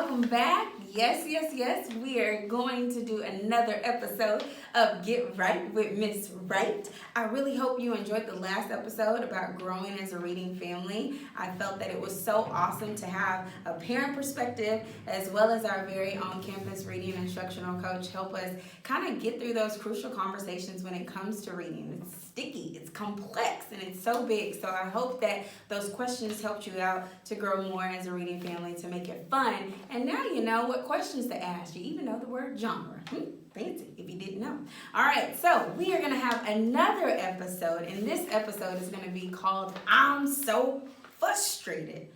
welcome back. Yes. We are going to do another episode of Get Right with Miss Wright. I really hope you enjoyed the last episode about growing as a reading family. I felt that it was so awesome to have a parent perspective as well as our very own campus reading instructional coach help us kind of get through those crucial conversations when it comes to reading. It's sticky, it's complex, and it's so big. So I hope that those questions helped you out to grow more as a reading family, to make it fun. And now you know what questions to ask. You even know the word genre. Fancy if you didn't know. All right, so we are going to have another episode, and this episode is going to be called I'm So Frustrated.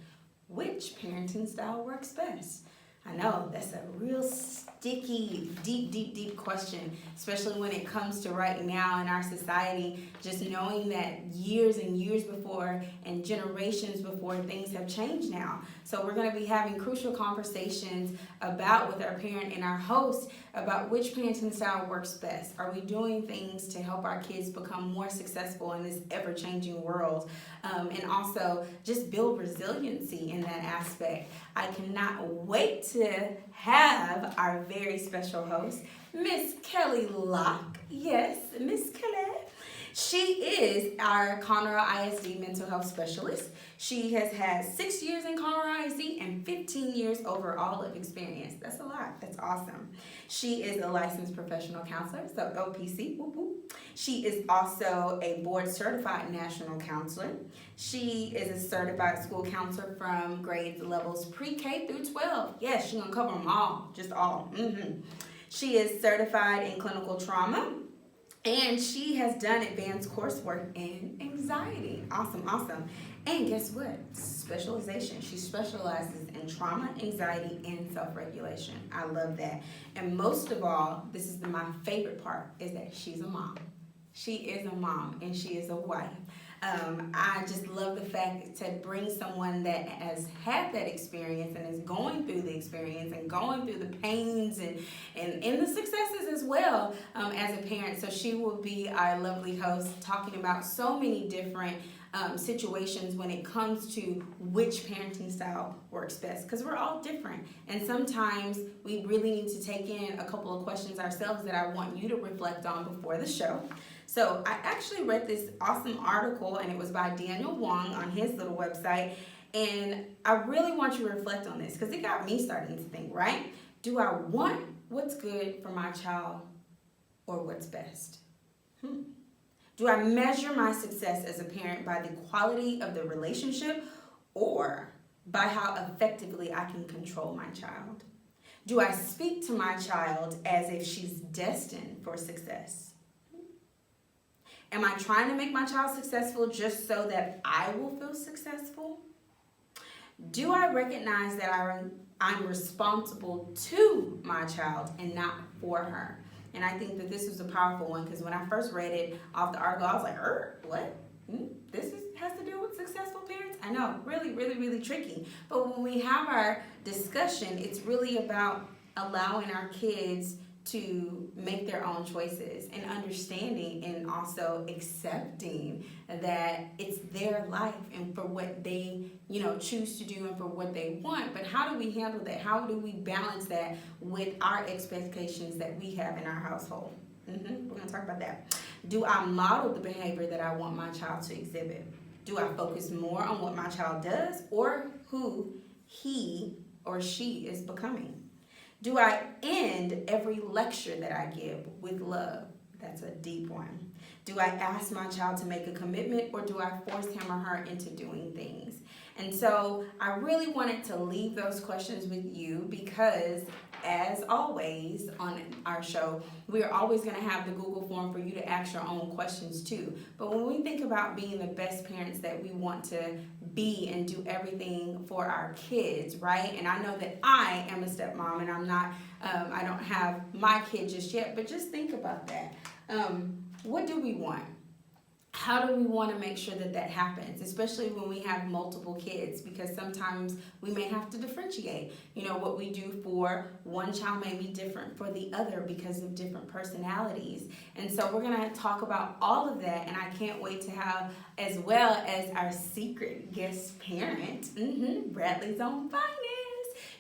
Which parenting style works best? I know that's a real sticky, deep question, especially when it comes to right now in our society, just knowing that years and years before and generations before, things have changed now. So we're going to be having crucial conversations with our parent and our host about which parenting style works best. Are we doing things to help our kids become more successful in this ever-changing world? And also just build resiliency in that aspect. I cannot wait to have our very special host, Miss Kelly Locke. Yes, Miss Kelly. She is our Conroe ISD mental health specialist. She has had 6 years in Conroe ISD and 15 years overall of experience. That's a lot. That's awesome. She is a licensed professional counselor, so OPC. Whoop, whoop. She is also a board certified national counselor. She is a certified school counselor from grades levels pre-K through 12. Yes, she's going to cover them all, just all. She is certified in clinical trauma. And she has done advanced coursework in anxiety. Awesome. And guess what? Specialization. She specializes in trauma, anxiety, and self-regulation. I love that. And most of all, this is my favorite part, is that she's a mom. She is a mom and she is a wife. I just love the fact to bring someone that has had that experience and is going through the experience and going through the pains and the successes as well as a parent. So she will be our lovely host talking about so many different situations when it comes to which parenting style works best, because we're all different, and sometimes we really need to take in a couple of questions ourselves that I want you to reflect on before the show. So I actually read this awesome article, and it was by Daniel Wong on his little website, and I really want you to reflect on this because it got me starting to think, right? Do I want what's good for my child or what's best? Do I measure my success as a parent by the quality of the relationship or by how effectively I can control my child? Do I speak to my child as if she's destined for success? Am I trying to make my child successful just so that I will feel successful? Do I recognize that I'm responsible to my child and not for her? And I think that this was a powerful one because when I first read it off the article, I was like, what? Has to do with successful parents? I know, really tricky. But when we have our discussion, it's really about allowing our kids to make their own choices and understanding and also accepting that it's their life and for what they choose to do and for what they want. But how do we handle that? How do we balance that with our expectations that we have in our household? We're going to talk about that. Do I model the behavior that I want my child to exhibit? Do I focus more on what my child does or who he or she is becoming? Do I end every lecture that I give with love? That's a deep one. Do I ask my child to make a commitment or do I force him or her into doing things? And so I really wanted to leave those questions with you because, as always on our show, we are always going to have the Google form for you to ask your own questions too. But when we think about being the best parents that we want to be and do everything for our kids, right? And I know that I am a stepmom and I don't have my kid just yet, but just think about that. What do we want? How do we want to make sure that happens, especially when we have multiple kids? Because sometimes we may have to differentiate. What we do for one child may be different for the other because of different personalities. And so we're going to talk about all of that, and I can't wait to have, as well as our secret guest parent, Bradley's Own Finance.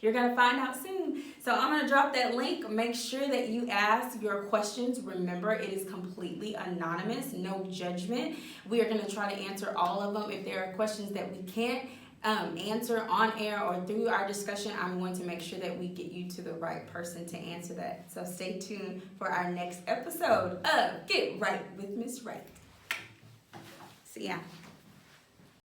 You're going to find out soon. So I'm going to drop that link. Make sure that you ask your questions. Remember, it is completely anonymous, no judgment. We are going to try to answer all of them. If there are questions that we can't answer on air or through our discussion, I'm going to make sure that we get you to the right person to answer that. So stay tuned for our next episode of Get Right with Miss Wright. See ya.